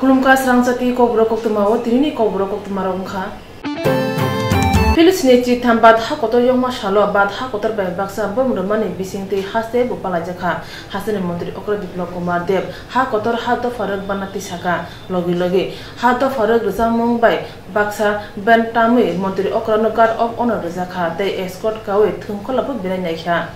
Kulumka Srangsati Kobro Koktumawo Trini Kobro Koktumarongka Filisneci Tambat Hakoto Yoma Shalo Bad Hakotar by Baksa Bomromani Bisingti Haste Bupalajaka Hasan Mondri Okra Diplok Kumar Dev Hakotor Hato Farag Banati Saka Logi Logi Hato Farag Rizamong by Baksa Ben Tamui Mondri Okra no Guard of Honor Rizaka they escort Kawe Tunkolabu Biranaka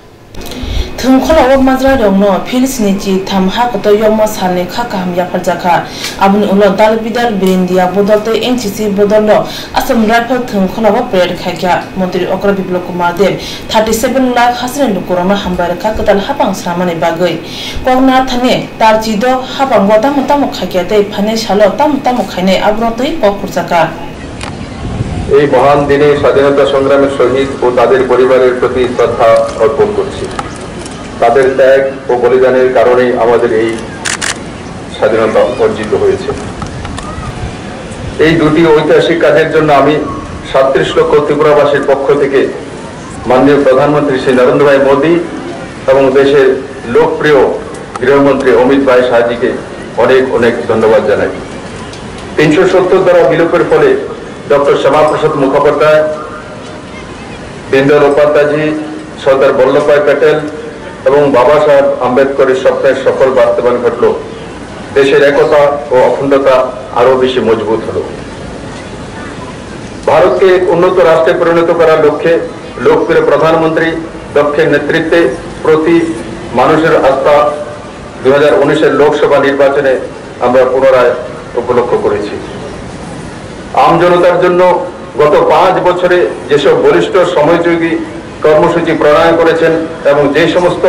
Tungkola Mazra no Filisneci Tam Hakoto Yoma Sane Kakam Yapajaka Abun Ulo Dalbidal Birindia Bodote NCC Bodolo Asam Rapper Tungkola Bread Kaka Mondri Okra Diplok Kumar Dev 37 lakh Hasan Lukurama Hambar Kakatal Hapang Sramani Bagui Kogna Tane Tarjido Hapang Watamu Kakate Pane Shalo Tamu Kane Abrote Pokurzaka এই মহান দিনে স্বাধীনতা সংগ্রামের শহীদ ও তাদের পরিবারের প্রতি শ্রদ্ধা অর্পণ করছি তাদের ত্যাগ ও বলিদানের কারণে আমাদের এই স্বাধীনতা অর্জিত হয়েছে এই দুটি ঐতিহাসিক কাজের জন্য আমি 37 লক্ষ ত্রিপুরাবাসীর পক্ষ থেকে মাননীয় প্রধানমন্ত্রী শ্রী নরেন্দ্র ভাই মোদি এবং দেশের লোকপ্রিয় গৃহমন্ত্রী অমিত ভাই শাহজিকে অনেক অনেক ধন্যবাদ জানাই 370 ধারা বিলোপের ফলে ডক্টর শ্যামাপ্রসাদ মুখোপাধ্যায় দীনদয়াল উপাধ্যায়জি সর্দার বল্লভভাই প্যাটেল এবং বাবা সাহেব আম্বেদকরের স্বপ্নের সফল বাস্তবায়ন ঘটল দেশের একতা ও অখণ্ডতা আরো বেশি মজবুত হলো ভারতকে উন্নত রাষ্ট্রে পরিণত করার লক্ষ্যে লোকপ্রিয় প্রধানমন্ত্রী দক্ষের নেতৃত্বে প্রতি মানুষের আস্থা 2019 লোকসভা নির্বাচনে আমরা পুনরায় উপলক্ষ করেছি আম জনতার জন্য গত 5 বছরে যেসব বলিষ্ঠ সময়যোগী কর্মসূচি প্রণয়ন করেছেন এবং যে সমস্ত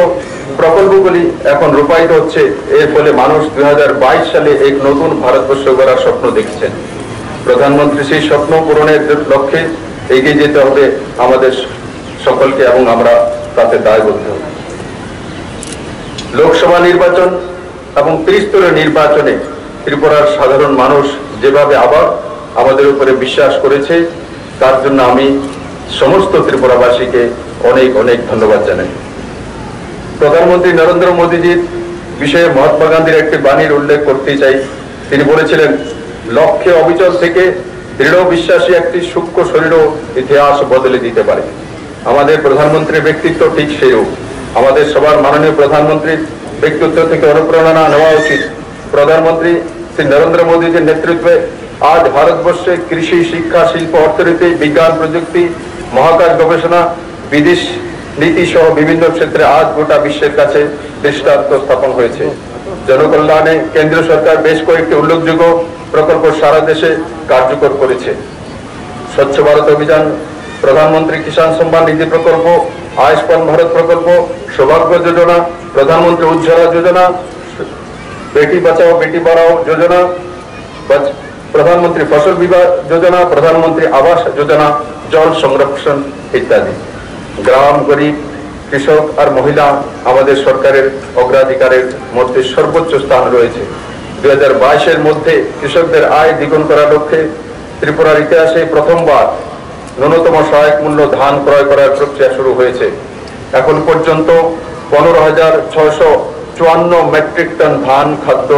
প্রকল্পগুলি এখন রূপায়িত হচ্ছে এর ফলে মানুষ 2022 সালে এক নতুন ভারতবর্ষ গড়ার স্বপ্ন দেখছেন প্রধানমন্ত্রী সেই স্বপ্ন পূরণের লক্ষ্যে এগিয়ে যেতে হবে আমাদের সকলকে এবং আমরা তাতে দায়বদ্ধ লোকসভা নির্বাচন এবং ত্রিস্তরের নির্বাচনে ত্রিপুরার সাধারণ মানুষ যেভাবে আবার আমাদের উপরে বিশ্বাস করেছে তার জন্য আমি সমস্ত ত্রিপুরাবাসীকে অনেক অনেক ধন্যবাদ জানাই প্রধানমন্ত্রী নরেন্দ্র মোদীজির বিষয়ে মহাত্মা গান্ধীর একটি বাণীর উল্লেখ করতে চাই তিনি বলেছিলেন লক্ষ্যে অবিচল থেকে দৃঢ় বিশ্বাসী একটি সূক্ষ্ম শরীরও ইতিহাস বদলে দিতে পারে আমাদের প্রধানমন্ত্রীর ব্যক্তিত্ব ঠিক সেও আমাদের সবার মাননীয় প্রধানমন্ত্রীর ব্যক্তিত্ব থেকে অনুপ্রেরণা নেওয়া উচিত প্রধানমন্ত্রী শ্রী নরেন্দ্র মোদীজির নেতৃত্বে আজ ভারতবর্ষে কৃষি শিক্ষা শিল্প অর্থনীতি বিজ্ঞান প্রযুক্তি মহাকাশ গবেষণা বিদেশ নীতি সহ বিভিন্ন ক্ষেত্রে আজ গোটা বিশ্বের কাছে দৃষ্টান্ত স্থাপন হয়েছে জনকল্যাণে কেন্দ্র সরকার বেশ কয়েকটি উল্লেখযোগ্য প্রকল্প সারা দেশে কার্যকর করেছে স্বচ্ছ ভারত অভিযান প্রধানমন্ত্রী কিষাণ সম্মান নিধি প্রকল্প আয়ুষ্মান ভারত প্রকল্প সৌভাগ্য যোজনা প্রধানমন্ত্রী উজ্জ্বলা যোজনা বেটি বাঁচাও বেটি পড়াও যোজনা প্রধানমন্ত্রী ফসল বীমা যোজনা প্রধানমন্ত্রী আবাস যোজনা জল সংরক্ষণ ইত্যাদি গ্রাম গরিব কৃষক আর মহিলা আমাদের সরকারের অগ্রাধিকারের মধ্যে সর্বোচ্চ স্থান রয়েছে 2022 এর মধ্যে কৃষকদের আয় দ্বিগুণ করার লক্ষ্যে ত্রিপুরার ইতিহাসে প্রথমবার ন্যূনতম সহায়ক মূল্য ধান ক্রয় করার প্রক্রিয়া শুরু হয়েছে এখন পর্যন্ত 15,654 মেট্রিক টন ধান খাদ্য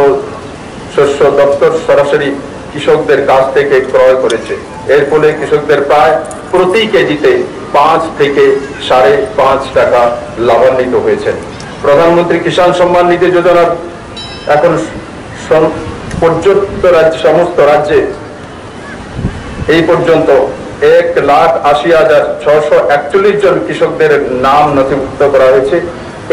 শস্য দপ্তর সরাসরি কৃষকদের কাছ থেকে ক্রয় করেছে এর ফলে কৃষকদের প্রায় প্রতি কেজিতে 5 থেকে 5.5 টাকা লাভান্বিত হয়েছে প্রধানমন্ত্রী কিষাণ সম্মান নিধি যোজনার এখন সমস্ত রাজ্যে এই পর্যন্ত 1,80,641 জন কৃষকদের নাম নথিভুক্ত করা হয়েছে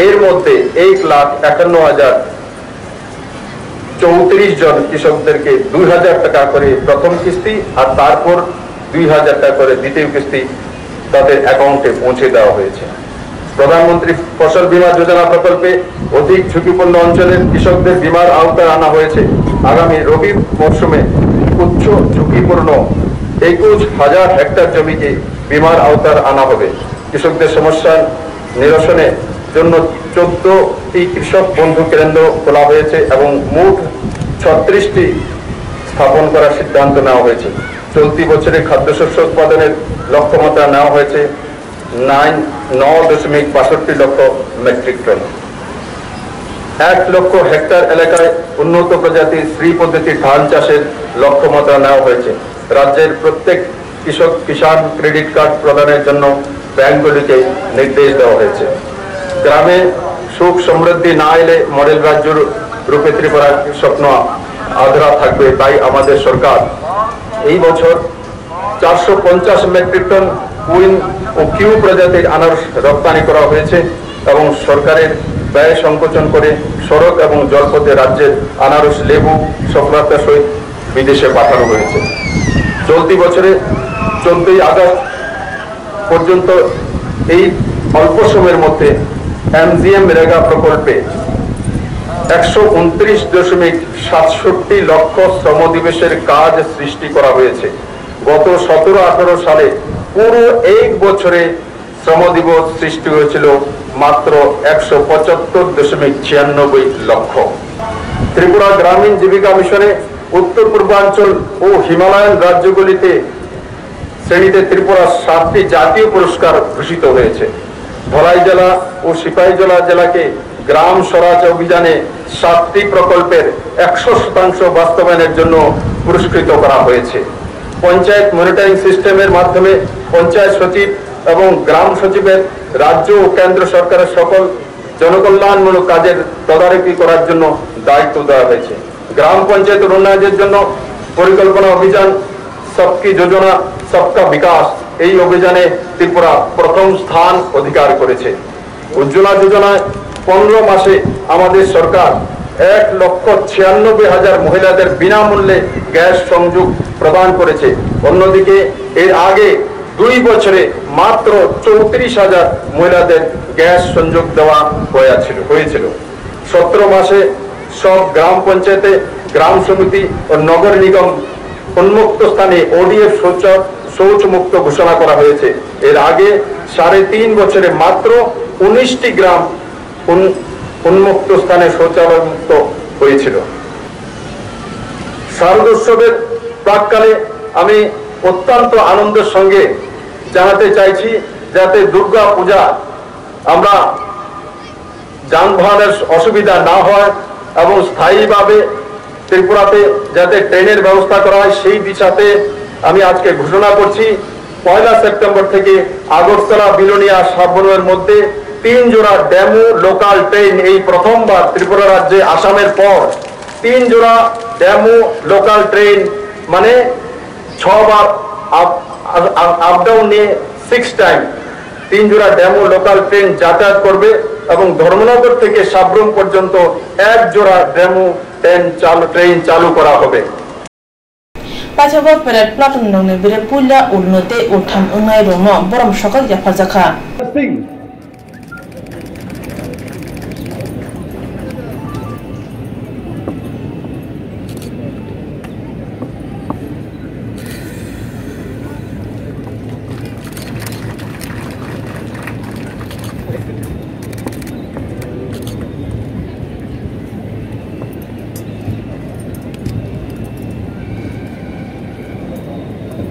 এর মধ্যে 1,51,034 জন কৃষকদেরকে 2,000 টাকা করে প্রথম কিস্তি আর তারপর 2,000 টাকা করে দ্বিতীয় কিস্তি তাদের অ্যাকাউন্টে পৌঁছে দেওয়া হয়েছে প্রধানমন্ত্রী ফসল বীমা যোজনা প্রকল্পে অধিক ঝুঁকিপূর্ণ অঞ্চলের কৃষকদের বীমার আওতায় আনা হয়েছে আগামী রবি মরশুমে উচ্চ ঝুঁকিপূর্ণ 21,000 হেক্টর জমিকে বীমার আওতায় আনা হবে কৃষকদের সমস্যা নিরসনের জন্য 14টি কৃষক বন্ধু কেন্দ্র খোলা হয়েছে এবং মোট 36টি স্থাপন করার সিদ্ধান্ত নেওয়া হয়েছে চলতি বছরে খাদ্যশস্য উৎপাদনের লক্ষ্যমাত্রা নেওয়া হয়েছে 9.62 লক্ষ মেট্রিক টন 1 লক্ষ হেক্টর এলাকায় উন্নত প্রজাতির শ্রী পদ্ধতির ধান চাষের লক্ষ্যমাত্রা নেওয়া হয়েছে। রাজ্যের প্রত্যেক কৃষক কিষাণ ক্রেডিট কার্ড প্রদানের জন্য ব্যাংকগুলিকে নির্দেশ দেওয়া হয়েছে। গ্রামে সুখ সমৃদ্ধি না এলে মডেল রাজ্য রূপে ত্রিপুরার স্বপ্ন আধরা থাকবে। তাই আমাদের সরকার এই বছর 450 metric ton queen O Q প্রজাতির আনারস রপ্তানি করা হয়েছে এবং সরকারের ব্যয় সংকোচন করে সড়ক এবং জলপথে রাজ্যের আনারস লেবু সফলতার সহিত বিদেশে পাঠানো হয়েছে। চলতি বছরে 14 আগস্ট পর্যন্ত এই অল্প সময়ের মধ্যে এমজিএম রেগা প্রকল্পে 129.67 লক্ষ শ্রমদিবসের কাজ সৃষ্টি করা হয়েছে। গত 17-18 সালে পুরো 1 বছরে শ্রমদিবস সৃষ্টি হয়েছিল মাত্র 175.96 লক্ষ। ত্রিপুরা গ্রামীণ জীবিকা মিশনে উত্তর পূর্বাঞ্চল ও হিমালয়ান রাজ্যগুলিতে শ্রেণীতে ত্রিপুরা 7টি জাতীয় পুরস্কার ঘোষিত হয়েছে। ধলাই জেলা ও সিপাহীজলা জেলাকে গ্রাম স্বরাজ অভিযানে 7টি প্রকল্পের 100% বাস্তবায়নের জন্য পুরস্কৃত করা হয়েছে। পঞ্চায়েত মনিটরিং সিস্টেমের মাধ্যমে পঞ্চায়েত সচিব এবং গ্রাম সচিবের রাজ্য ও কেন্দ্র সরকারের সকল জনকল্যাণমূলক কাজের তদারকি করার জন্য দায়িত্ব দেওয়া হয়েছে। গ্রাম পঞ্চায়েত উন্নয়নের জন্য পরিকল্পনা অভিযান সবকি যোজনা সবকা বিকাশ এই অভিযানে ত্রিপুরা প্রথম স্থান অধিকার করেছে। উজ্জ্বলা যোজনায় 15 মাসে আমাদের সরকার 1,96,000 মহিলাদের বিনামূল্যে গ্যাস সংযোগ প্রদান করেছে। অন্যদিকে এর আগে 2 বছরে মাত্র 34,000 মহিলাদের গ্যাস সংযোগ দেওয়া হয়েছিল। 17 মাসে সব গ্রাম পঞ্চায়েতে, গ্রাম সমিতি ও নগর নিগম উন্মুক্ত স্থানে ওডিএফ শৌচ মুক্ত ঘোষণা করা হয়েছে। এর আগে 3.5 বছরে মাত্র 19টি গ্রাম উন্মুক্ত স্থানে শৌচালয় মুক্ত হয়েছিল। শারদোৎসবের প্রাককালে আমি অত্যন্ত আনন্দের সঙ্গে জানাতে চাইছি যাতে দুর্গা পূজা আমরা যানবাহনের অসুবিধা না হয় এবং স্থায়ীভাবে ত্রিপুরাতে যাতে ট্রেনের ব্যবস্থা করা হয় সেই দিশাতে আমি আজকে ঘোষণা করছি 1 সেপ্টেম্বর থেকে আগরতলা বিলোনিয়া সাবরুমের মধ্যে 3 জোড়া ডেমো লোকাল ট্রেন এই প্রথমবার ত্রিপুরা রাজ্যে আসামের পর 3 জোড়া ডেমো লোকাল ট্রেন মানে 6 বার আপ ডাউন নিয়ে 6 টাইম 3 জোড়া ডেমো লোকাল ট্রেন যাতায়াত করবে এবং ধর্মনগর থেকে সাবরুম পর্যন্ত 1 জোড়া ডেমো ট্রেন চালু করা হবে। পাঁচবার প্যারেড প্লাটুন নংনে বিরে পুইলা উন্নতে উঠাম উঙ্গাই রং বরম সকাল জাফাজাখা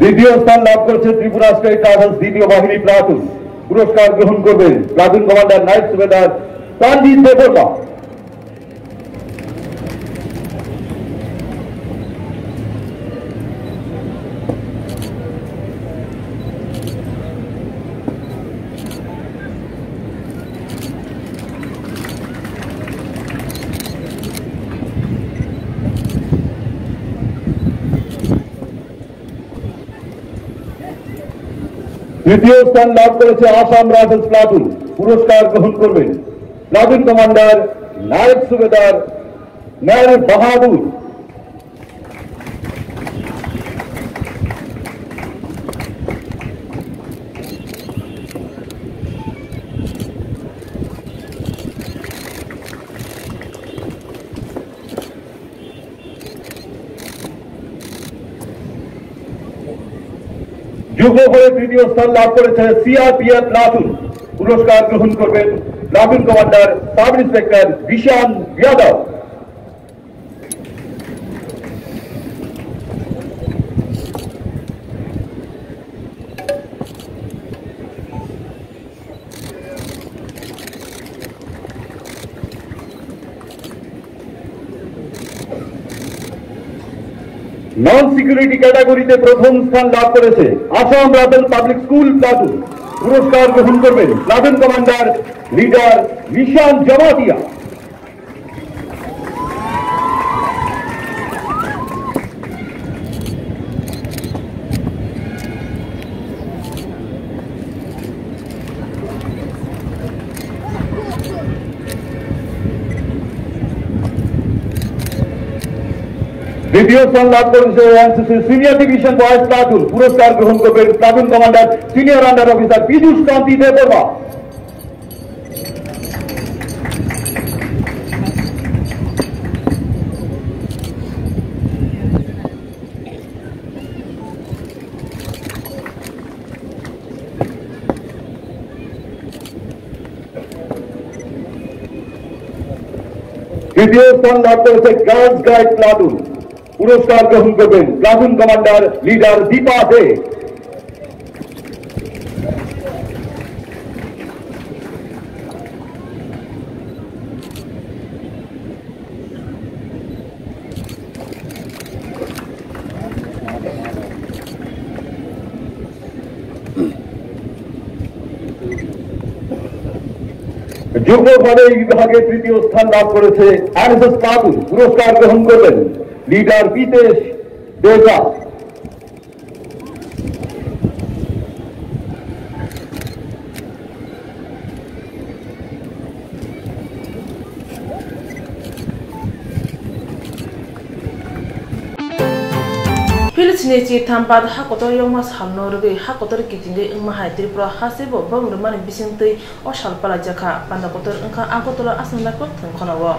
দ্বিতীয় স্থান লাভ করেছে ত্রিপুরা স্টেট ট্রাভেলস দ্বিতীয় বাহিনী প্লাটুন। পুরস্কার গ্রহণ করবেন প্লাটুন কমান্ডার নাইট সুবেদার তানজিৎ দেববর্মা। তৃতীয় স্থান লাভ করেছে আসাম রাইফেলস প্লাটুন। পুরস্কার গ্রহণ করবেন প্লাটুন কমান্ডার নায়ক সুবেদার মের বাহাদুর। যুগ্ম করে তৃতীয় স্থান লাভ করেছে সিআরপিএফ প্লাটুন। পুরস্কার গ্রহণ করবেন platoon commander sub inspector Bishan Yadav. Non security ক্যাটাগরিতে প্রথম স্থান লাভ করেছে Assam rifle public school platoon. পুরস্কার গ্রহণ করবেন platoon commander leader Nishan Jamatia. দ্বিতীয় স্থান লাভ করেছে NCC senior division boys platoon. পুরস্কার গ্রহণ করবেন platoon commander senior under officer Piyush Kanti Debbarma. তৃতীয় স্থান লাভ করেছে গার্লস গাইড প্লাটুন। পুরস্কার গ্রহণ করবেন প্লাটুন কমান্ডার লিডার দীপা দে। যুব পদে বিভাগে তৃতীয় স্থান লাভ করেছে এনএসএস প্লাটুন। পুরস্কার গ্রহণ করবেন leader Pitesh Debdas. Philippines Tambad Hakotor Yomas Hanorbe Hakotor Kitinge Mahai Pro Hasebo Bomberman Bisinte or Shalpala Jaka Pandakotor Unka Agotola Asanakot and Konawa.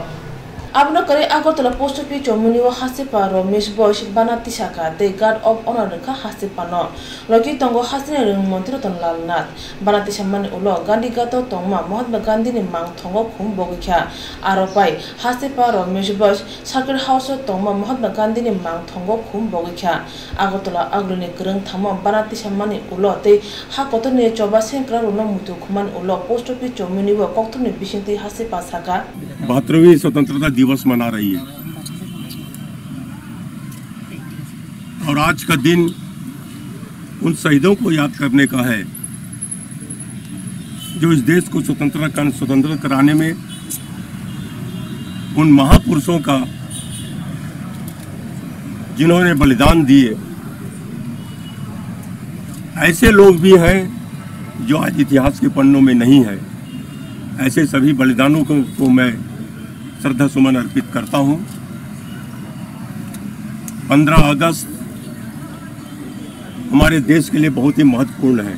Abno Kare Agotola post of picture Muniwa Hasiparo, Miss Bosch Banatisaka, the guard of honor Hasipano, Loki Tongo Hasin Montroton Lalnat, Banatishaman Ulo, Gandhi Gato Toma, Mahatma Gandhi Mang Tongo Kumbogika, Aropai, Hasiparo, Miss Bosch, Sacred House of Toma, Mahatma Gandhi Mang Tongo Kumbogika, Agotola Agruni Grung Tama, Banatishamani Ulo, they Hakotone Choba Senkra Mutu Kuman Ulo, post of picture Muniwa Koktuni Bishinti Hasipasaka. 72वीं स्वतंत्रता दिवस मना रही है और आज का दिन उन शहीदों को याद करने का है जो इस देश को स्वतंत्र कराने में उन महापुरुषों का जिन्होंने बलिदान दिए। ऐसे लोग भी हैं जो आज इतिहास के पन्नों में नहीं है। ऐसे सभी बलिदानों को मैं श्रद्धा सुमन अर्पित करता हूं। 15 अगस्त हमारे देश के लिए बहुत ही महत्वपूर्ण है।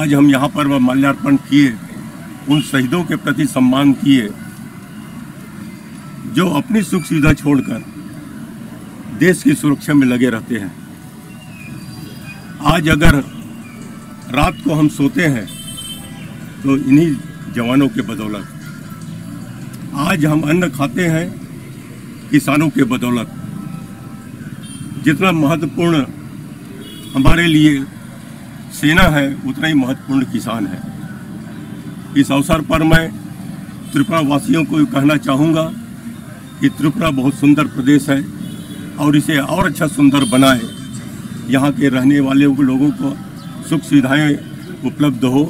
आज हम यहाँ पर माल्यार्पण किए, उन शहीदों के प्रति सम्मान किए जो अपनी सुख सुविधा छोड़कर देश की सुरक्षा में लगे रहते हैं। आज अगर रात को हम सोते हैं तो इन्हीं जवानों के बदौलत, आज हम अन्न खाते हैं किसानों के बदौलत। जितना महत्वपूर्ण हमारे लिए सेना है उतना ही महत्वपूर्ण किसान है। इस अवसर पर मैं त्रिपुरा वासियों को कहना चाहूँगा कि त्रिपुरा बहुत सुंदर प्रदेश है और इसे और अच्छा सुंदर बनाए। यहाँ के रहने वाले लोगों को सुख सुविधाएं उपलब्ध हो,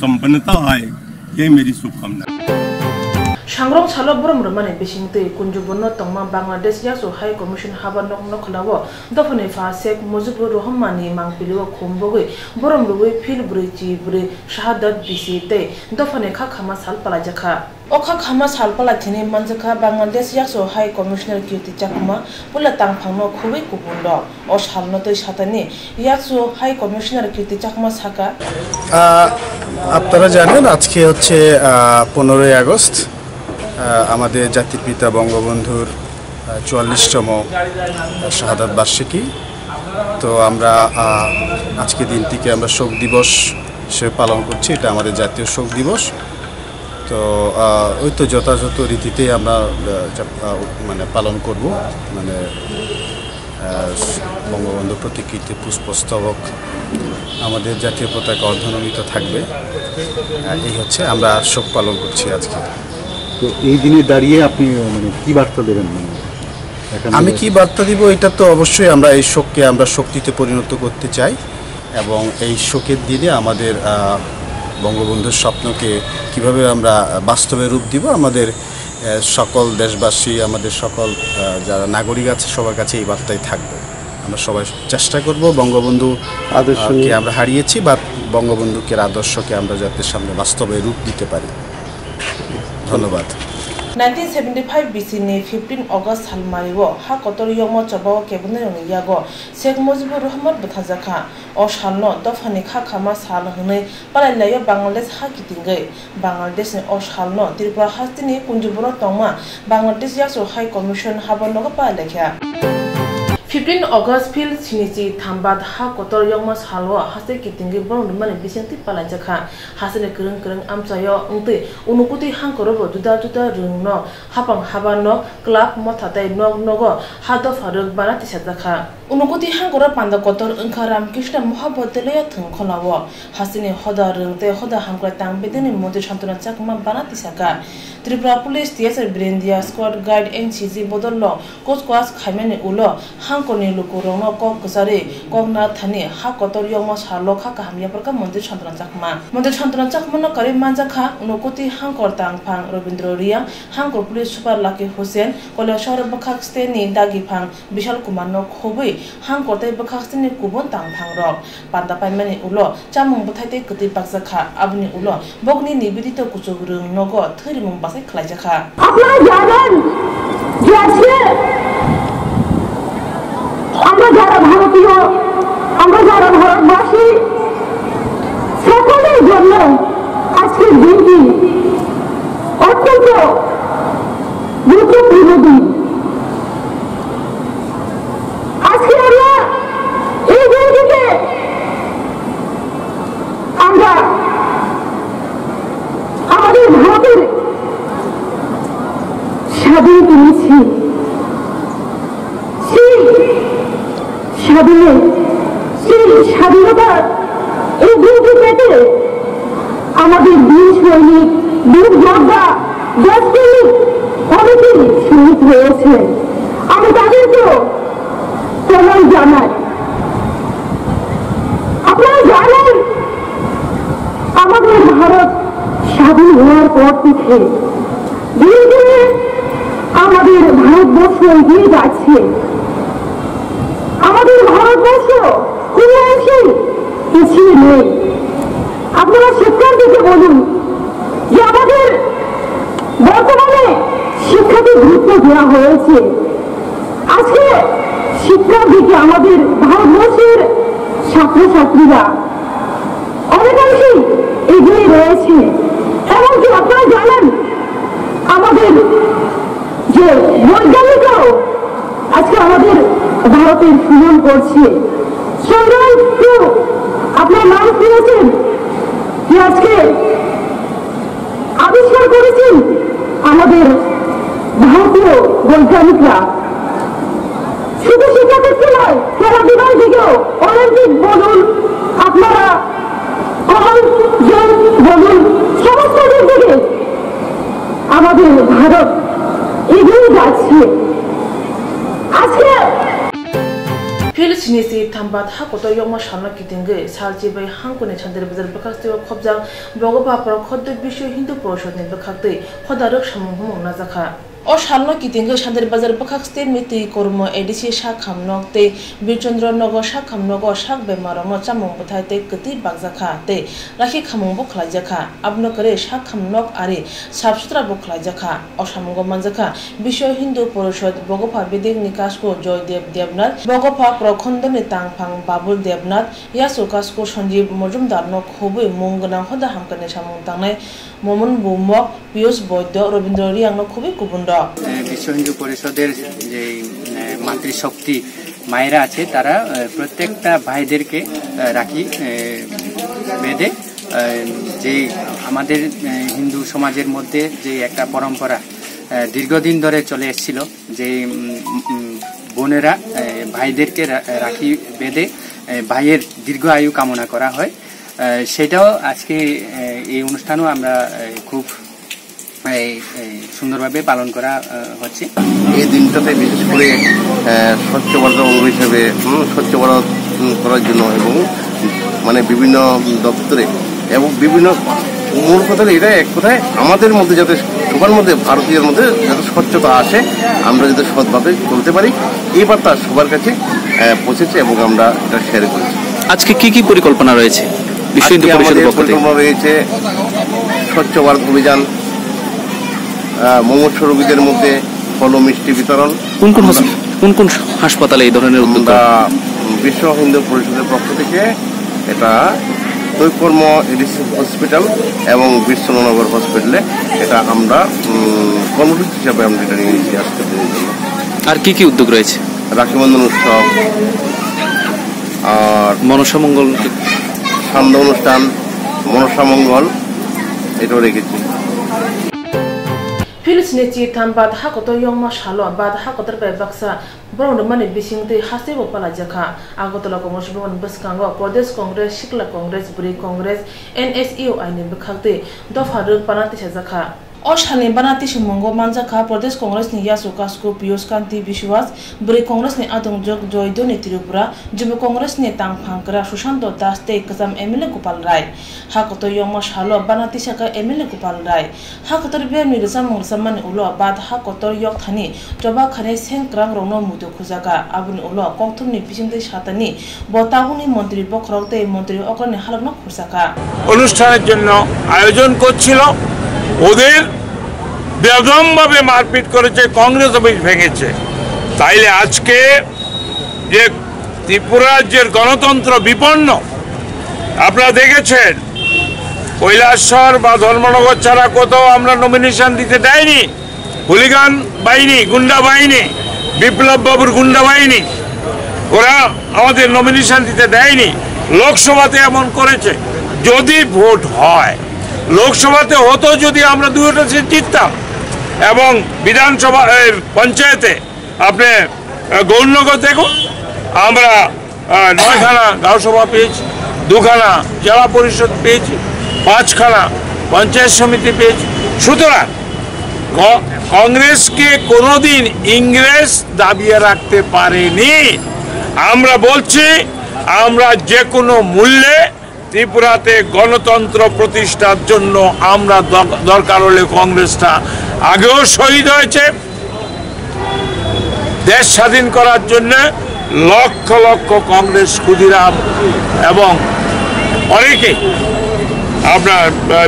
संपन्नता आए, ये मेरी शुभकामना। Shangrong Salo Bromane Bishinte Kunjubono Toma Bangladesh Yaso High Commission Habanok Nokolawo, Dofane Fasek, Mozubu Rohmani, Mampilo Kumbogi, Boromwe, Pilbridge, Shahadat Bisite, Dofane Kakama Salpalajaka. Oka Hamas Halpalatini Manzaka Bangladesh Yaso High Commissioner Cutie Chakuma, Pulatang Pano Kuwi Kubundo, Oshalnote Shatani, Yaso High Commissioner Cutie Chakma Saka. আপনারা জানেন আজকে হচ্ছে 15 August আমাদের জাতির পিতা বঙ্গবন্ধুর 44তম শাহাদাত বার্ষিকী। তো আমরা আজকে দিনটিকে আমরা শোক দিবস হিসেবে পালন করছি। এটা আমাদের জাতীয় শোক দিবস। তো ওই তো যথাযথ রীতিতে আমরা মানে পালন করব। মানে বঙ্গবন্ধু প্রতিকৃতি পুষ্পস্তবক আমাদের জাতীয় পতাকা অর্ধনমিত থাকবে। এই হচ্ছে আমরা শোক পালন করছি আজকে। তো এই দিনে দাঁড়িয়ে আপনি মানে কি বার্তা দেবেন? আমি কি বার্তা দিব, এটা তো অবশ্যই আমরা এই শোককে আমরা শক্তিতে পরিণত করতে চাই এবং এই শোকের দিনে আমাদের বঙ্গবন্ধুর স্বপ্নকে কিভাবে আমরা বাস্তবে রূপ দিব, আমাদের সকল দেশবাসী, আমাদের সকল যারা নাগরিক আছে সবার কাছে এই বার্তাই থাকবে। আমরা সবাই চেষ্টা করব বঙ্গবন্ধু আদর্শকে আমরা হারিয়েছি বা বঙ্গবন্ধুকে আদর্শকে আমরা যাতে সামনে বাস্তবে রূপ দিতে পারি। ধন্যবাদ। 1975 BC ni 15 August halmariwo ha kotor yomo chabaw kebune roni yago Sheikh Mujibur Rahman buthajakha o shalno dofani kha khama sal hune palai layo Bangladesh ha kitingai Bangladesh ni o shalno Tripura hastini kunjuburo tongma Bangladesh yaso High Commission habonoga pa lekha 15 August fil sinisi thambad ha kotor yongma salwa hase kitingi borong mane bisenti palajakha hasene kereng amsayo ungte unukuti hangkorobo juda rungno hapang habano club mothatai nogo hado faruk banati sadakha unukuti hangkoro panda kotor engkaram krishna mohabodeleya thungkholawo hasene hoda rungte hoda hangkra tangbedeni mode shantuna chakma banati saka Tripura Police TSR Brindia Squad Guide NCG bodollo koskwas khaimene ulo hangkoni lukurongno kok kusare kokna thani ha kotor yongma salo kha kahamya parka mondir chantuna chakma no kare manjakha unukuti hangkor tangphang Robindro Ria hangkor Police Super Lucky Hussein Kolashar Bakhak Steni Dagi phang Bishal Kumar no khobui hangkor tai Bakhak Steni kubon tangphang rok panda paimane ulo chamung buthaite kuti bakjakha abni ulo bogni nibidito kuchugrung nogo thrimung basai khlaijakha আপনারা জানেন যে আজকে আমরা যারা ভারতীয়, আমরা যারা ভারতবাসী সকলের জন্য আজকের দিনটি অত্যন্ত গুরুত্বপূর্ণ দিন। আজকে আমরা এই দিনটিতে আমরা আমাদের ভারতের স্বাধীনতা নিয়েছি, সেই স্বাধীনতার এই দিনটি পেতে আমাদের বীর সৈনিক, বীর যোদ্ধা, দেশপ্রেমিক অনেকেই শহীদ হয়েছে। আমি তাদেরকেও প্রণাম জানাই। আপনারা জানেন আমাদের ভারত স্বাধীন হওয়ার পর থেকে ধীরে ধীরে আমাদের ভারতবর্ষ এগিয়ে যাচ্ছে। আমাদের ভারতবর্ষ কোনো অংশেই পিছিয়ে নেই। আপনারা শিক্ষার দিকে বলুন যে আমাদের বর্তমানে শিক্ষাকে গুরুত্ব দেওয়া হয়েছে। আজকে শিক্ষার দিকে আমাদের ভারতবর্ষের ছাত্রছাত্রীরা অনেকাংশেই এগিয়ে রয়েছে। এমনকি আপনারা জানেন আমাদের যে বৈজ্ঞানিকরাও আজকে আমাদের ভারতের সুনাম করছে। আপনার নাম শুনেছেন যে আজকে আবিষ্কার করেছেন আমাদের ভারতীয় বৈজ্ঞানিকরা। শুধু শিক্ষাক্ষেত্রে নয়, খেলাধুলার দিকেও অলিম্পিক বলুন, আপনারা বলুন, সমস্ত দিক থেকে আমাদের ভারত এগিয়ে যাচ্ছে। আজকে ফিল সিনিসি থাম্বাত হা কত ইয়ংমা সামনা কিতিঙ্গে সালচি বাই হাংকনে ছান্দের বাজার বখাস্তে খবজাং বগবা পর খদ্দ বিশ্ব Hindu পরিষদনি বখাতে খদারক সামুহম নাজাখা o shalno kitinge shander bazar bakhak state miti kormo edisi shak khamnok te birchandra nogo shak khamnogo shak bemaramo chamong buthai te kati bagjakha te rakhi khamong bo khlaijakha abno kare shak khamnok ari sabsutra bo khlaijakha o samongo manjakha bisho hindu porishod bogopha bedek nikasko joydev devnath bogopha prokhondoni tangphang babul devnath yasokasko sanjeev mojumdar no khobui mongna hoda hamkane samong tangnai Momon বুমক Piyush বৈদ্য রবীন্দ্র রিয়াংনো খুবই কুবুন্ড বিশ্ব হিন্দু পরিষদের যে মাতৃশক্তি মায়েরা আছে তারা প্রত্যেকটা ভাইদেরকে রাখি বেঁধে যে আমাদের হিন্দু সমাজের মধ্যে যে একটা পরম্পরা দীর্ঘদিন ধরে চলে এসেছিল যে বোনেরা ভাইদেরকে রাখি বেঁধে ভাইয়ের দীর্ঘ আয়ু কামনা করা হয় সেটাও আজকে এই অনুষ্ঠানও আমরা খুব সুন্দরভাবে পালন করা হচ্ছে। এই দিনটাতে বিশেষ করে স্বচ্ছ ভারত অঙ্গ হিসেবে স্বচ্ছ ভারত করার জন্য এবং মানে বিভিন্ন দপ্তরে এবং বিভিন্ন মূল কথা এটা এক কথায় আমাদের মধ্যে যাতে সবার মধ্যে ভারতীয়র মধ্যে যাতে স্বচ্ছতা আসে, আমরা যাতে সৎভাবে চলতে পারি, এই বার্তা সবার কাছে পৌঁছেছে এবং আমরা এটা শেয়ার করেছি। আজকে কি কি পরিকল্পনা রয়েছে? পরিকল্পনা রয়েছে স্বচ্ছ ভারত অভিযান, মুমূর্ষ রোগীদের মধ্যে ফল মিষ্টি বিতরণ। কোন কোন হাসপাতালে এই ধরনের উদ্যোগ? বিশ্ব হিন্দু পরিষদের পক্ষ থেকে এটা দৈকর্ম এডিসি হসপিটাল এবং বিশ্বনগর হসপিটালে এটা আমরা কর্মসূচি হিসাবে আমরা এটা নিয়েছি আজকের দিনের জন্য। আর কি কি উদ্যোগ রয়েছে? রাখিবন্ধন উৎসব আর মনসামঙ্গল সান্ধ্য অনুষ্ঠান, মনসামঙ্গল এটাও রেখেছি। Philips Nechi Tambad Hakoto Yongma Shalo Bad Hakotar by Baksa Brown Money Bising the Hasebo Palajaka Agotola Commercial Buskango Prodes Congress Shikla Congress Buri Congress NSEO Aine Bakate Dofhadul Panati Shazaka Oshani Banati Shimongo Manzaka Prodes Congress ni Yasukasko Pius Kanti Bishwas Buri Congress ni Adong Jog Joy Doni Tirupura Jubu Congress ni Tang Pankra Shushanto Daste Kazam Emile Kupal Rai Hakoto Yongma Shalo Banati Shaka Emile Kupal Rai Hakotor Bemi Samung Saman Ulo Bad Hakotor Yok Thani Joba Khane Sen Krang Rono Mutu Kuzaka Abun Ulo Koktuni Pishinte Shatani Botahuni Montri Bokrokte Montri Okone Halabno Kusaka অনুষ্ঠানের জন্য আয়োজন করছিল, ওদের বেদমভাবে মারপিট করেছে, Congress office ভেঙেছে। তাইলে আজকে যে ত্রিপুরা রাজ্যের গণতন্ত্র বিপন্ন, আপনারা দেখেছেন কৈলাসহর বা ধর্মনগর ছাড়া কোথাও আমরা নমিনেশন দিতে দেয়নি। হুলিগান বাহিনী, গুন্ডা বাহিনী, বিপ্লব বাবুর গুন্ডা বাহিনী, ওরা আমাদের নমিনেশন দিতে দেয়নি। লোকসভাতে এমন করেছে। যদি ভোট হয়, লোকসভাতে হতো যদি আমরা দুটো সিট জিততাম, এবং বিধানসভা পঞ্চায়েতে আপনি গৌরনগর দেখুন, আমরা 9খানা গাঁওসভা পেয়েছি, 2খানা জেলা পরিষদ পেয়েছি, 5খানা পঞ্চায়েত সমিতি পেয়েছি। সুতরাং কংগ্রেসকে কোনোদিন ইংরেজ দাবিয়ে রাখতে পারেনি। আমরা বলছি, আমরা যে কোনো মূল্যে ত্রিপুরাতে গণতন্ত্র প্রতিষ্ঠার জন্য আমরা দরকার হলে কংগ্রেসটা আগেও শহীদ হয়েছে। দেশ স্বাধীন করার জন্য লক্ষ লক্ষ কংগ্রেস ক্ষুদিরাম এবং অনেকে, আপনার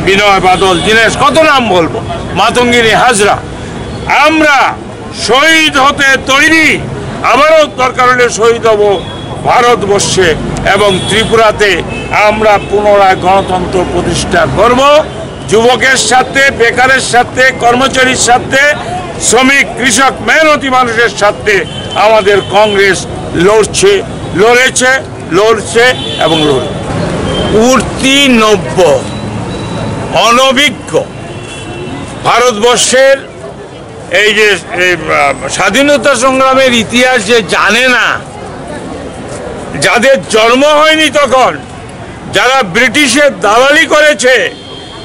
বিনয় বাদল, দীনেশ, কত নাম বলবো, মাতঙ্গিনী হাজরা, আমরা শহীদ হতে তৈরি। আবারও দরকার হলে শহীদ হব ভারতবর্ষে এবং ত্রিপুরাতে আমরা পুনরায় গণতন্ত্র প্রতিষ্ঠা করব। যুবকের সাথে, বেকারের সাথে, কর্মচারীর সাথে, শ্রমিক, কৃষক, মেহনতি মানুষের সাথে আমাদের কংগ্রেস লড়ছে এবং লড়বে। উঠতি নব্য অনভিজ্ঞ ভারতবর্ষের এই যে স্বাধীনতা সংগ্রামের ইতিহাস যে জানে না, যাদের জন্ম হয়নি তখন, যারা ব্রিটিশের দালালি করেছে,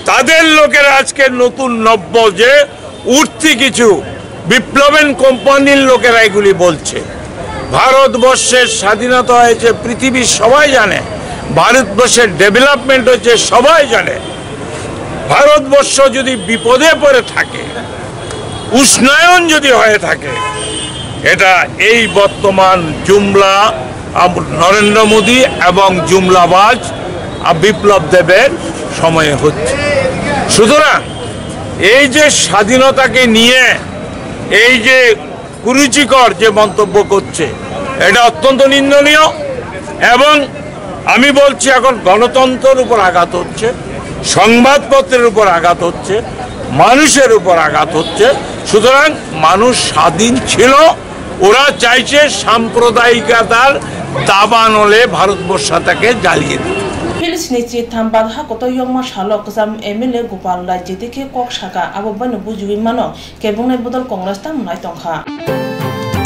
তাদের লোকেরা আজকে নতুন নব্য যে উঠতি কিছু বিপ্লবেন কোম্পানির লোকেরা এগুলি বলছে। ভারতবর্ষের স্বাধীনতা হয়েছে পৃথিবীর সবাই জানে, ভারতবর্ষের ডেভেলপমেন্ট হয়েছে সবাই জানে। ভারতবর্ষ যদি বিপদে পড়ে থাকে, উষ্ণায়ন যদি হয়ে থাকে, এটা এই বর্তমান জুমলা নরেন্দ্র মোদী এবং জুমলাবাজ বিপ্লব দেবের সময়ে হচ্ছে। সুতরাং এই যে স্বাধীনতাকে নিয়ে এই যে কুরুচিকর যে মন্তব্য করছে, এটা অত্যন্ত নিন্দনীয়। এবং আমি বলছি, এখন গণতন্ত্রের উপর আঘাত হচ্ছে, সংবাদপত্রের উপর আঘাত হচ্ছে, মানুষের উপর আঘাত হচ্ছে। সুতরাং মানুষ স্বাধীন ছিল, ওরা চাইছে সাম্প্রদায়িকতার দাবানলে ভারতবর্ষটাকে জ্বালিয়ে দিতে। Philips Nechi Tambad Hakoto Yongma Shalo Kazam Emile Gopal Lai Jitike Kok Shaka Abo Banu Bujuwi Mano Kebungne Bodol Congress Tam Nai Tongkha